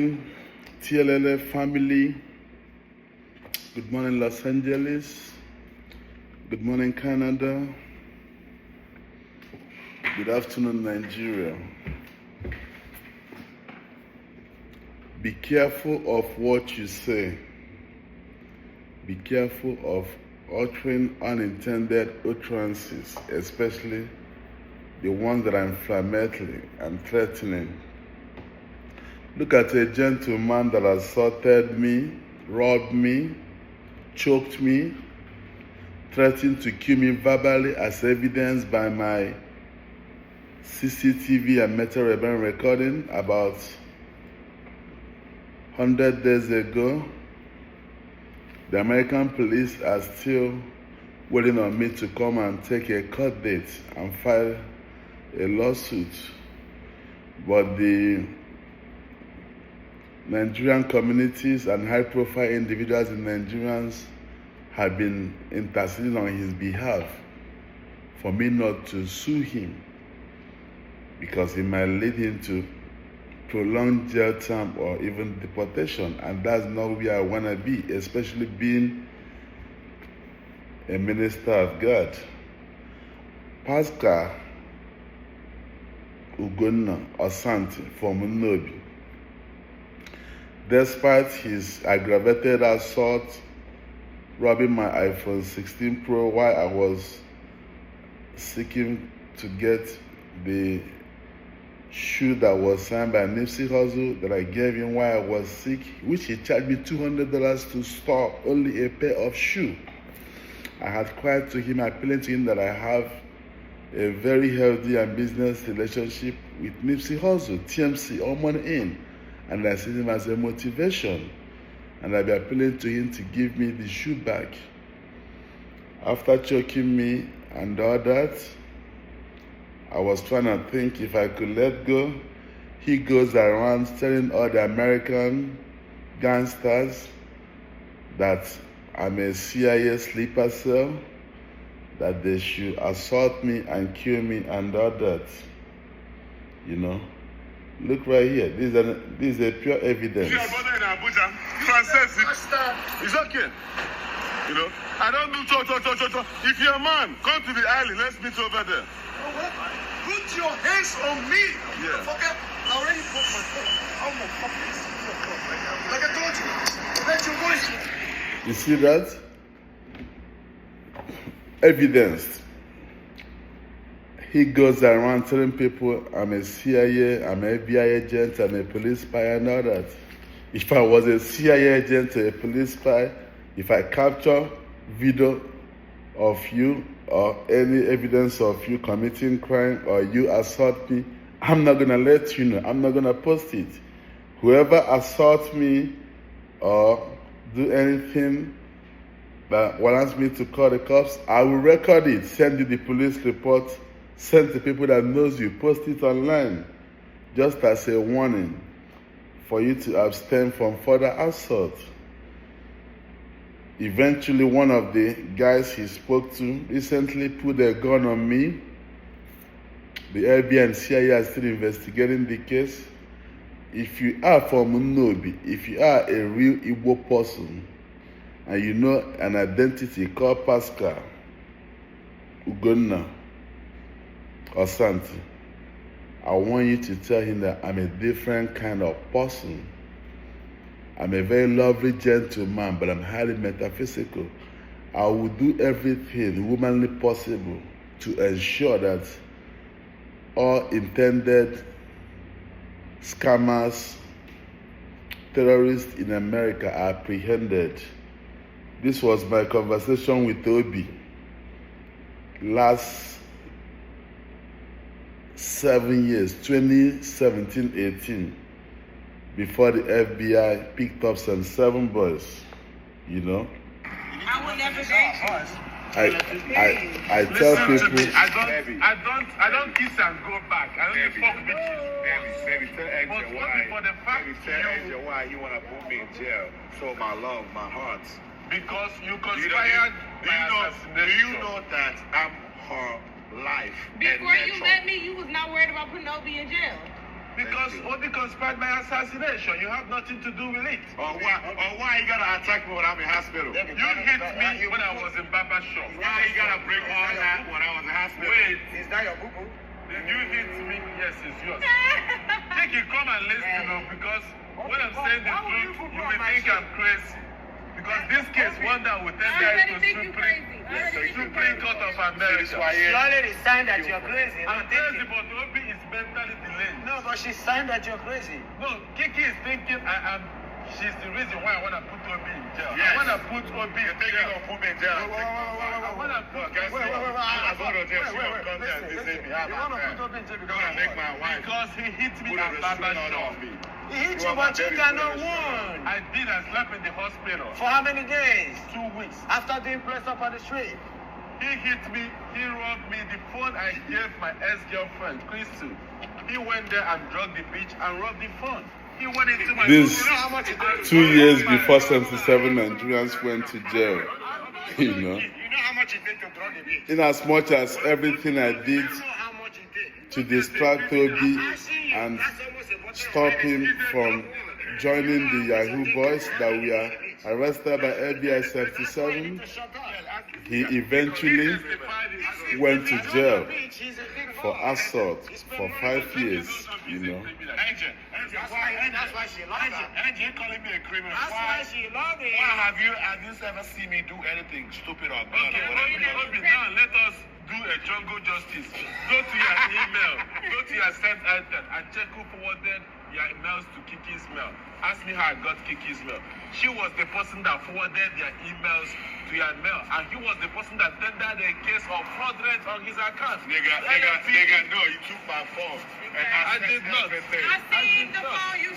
TLLF family, good morning Los Angeles, good morning Canada, good afternoon Nigeria. Be careful of what you say. Be careful of uttering unintended utterances, especially the ones that are inflammatory and threatening. Look at a gentleman that assaulted me, robbed me, choked me, threatened to kill me verbally as evidenced by my CCTV and Metro Rebel recording about 100 days ago. The American police are still waiting on me to come and take a court date and file a lawsuit. But the Nigerian communities and high-profile individuals in Nigerians have been interceding on his behalf for me not to sue him because it might lead him to prolonged jail term or even deportation, and that's not where I want to be, especially being a minister of God. Pascal Ugonna Asante from Nnobi, despite his aggravated assault, robbing my iPhone 16 Pro while I was seeking to get the shoe that was signed by Nipsey Hussle that I gave him while I was sick, which he charged me $200 to store only a pair of shoes. I had cried to him, appealing to him that I have a very healthy and business relationship with Nipsey Hussle, TMC, all money in. And I see him as a motivation. And I'll be appealing to him to give me the shoe back. After choking me and all that, I was trying to think if I could let go. He goes around telling all the American gangsters that I'm a CIA sleeper cell, that they should assault me and kill me and all that. You know? Look right here. This is a pure evidence. Your brother in Abuja, Francis, it's okay. You know, I don't do cho. If you're a man, come to the alley. Let's meet over there. Put your hands on me. Yeah. Forget. I already put my phone. I'm gonna pop this. Like I told you. Let your voice. You see that? Evidence. He goes around telling people I'm a CIA, I'm an FBI agent, I'm a police spy and all that. If I was a CIA agent or a police spy, if I capture video of you or any evidence of you committing crime or you assault me, I'm not going to let you know. I'm not going to post it. Whoever assaults me or do anything that warrants me to call the cops, I will record it, send you the police report, send to people that knows you, post it online, just as a warning for you to abstain from further assault. Eventually, one of the guys he spoke to recently put a gun on me. The FBI and CIA are still investigating the case. If you are from Nnobi, if you are a real Igbo person, and you know an identity called Pascal Ugonna Asante, I want you to tell him that I'm a different kind of person. I'm a very lovely gentleman, but I'm highly metaphysical. I will do everything humanly possible to ensure that all intended scammers, terrorists in America are apprehended. This was my conversation with Obi last 7 years, 2017-18, before the FBI picked up some 7 boys, you know. I would never date you. I tell people. I don't kiss and go back. I don't fuck bitches. Baby, tell AJ why. For the fact Tell AJ why you want to put me in jail. So my love, my heart. because you conspired Do you know that I'm her life? Before you met me, you was not worried about putting Obi in jail. Because Thank you. Obi conspired my assassination. You have nothing to do with it. Or why you gotta attack me when I'm in hospital? You hit me when I was in barber shop. Why you gotta break all that when I was in hospital? Wait, Is that your boo-boo? did you hit me? Yes, it's yours. Think you come and listen up because when I'm saying the truth, you may think I'm crazy. Because this case, one that will tell I guys already to think you crazy. Supreme Court of America. She already signed that you're crazy. I'm crazy, but Obi is mentally delayed. No, but she signed that you're crazy. No, Kiki is thinking she's the reason why I want to put Obi in jail. Yes. I want to put Obi in Think you jail. gonna put me in jail? I want to put Guess what? I go to jail. She gonna come there and visit me. How You want about to put that? Obi in jail You because gonna make my wife because he hit me put at a barber restriction shop. on me. he hit You you, are but my you baby cannot brother. win. I did. I slept in the hospital. For how many days? 2 weeks. After being placed up on the street. He hit me. He robbed me. The phone I gave my ex-girlfriend, Crystal. He went there and drugged the bitch and robbed the phone. He went into my This phone. You know how much it is? 2 years before 77 Nigerians went to jail. You know, You know how much it takes to drug a bitch? in as much as everything I did You know how much it takes? to distract Obi and stop him from joining the Yahoo boys that we are arrested by FBI 77, he eventually went to jail for assault for 5 years, you know. Angel, that's why she loves it. Angel, you calling me a criminal. That's why she loved it. Why have you ever seen me do anything stupid or bad Okay, or whatever? Obi, now let us do a jungle justice. Go to your email, go to your sent item, and check who forwarded your emails to Kiki's mail. Ask me how I got Kiki's mail. She was the person that forwarded your emails to your mail, and he was the person that tendered a case of fraudulence on his account. Nigga, no, you took my phone. And I did not. everything. I seen the phone you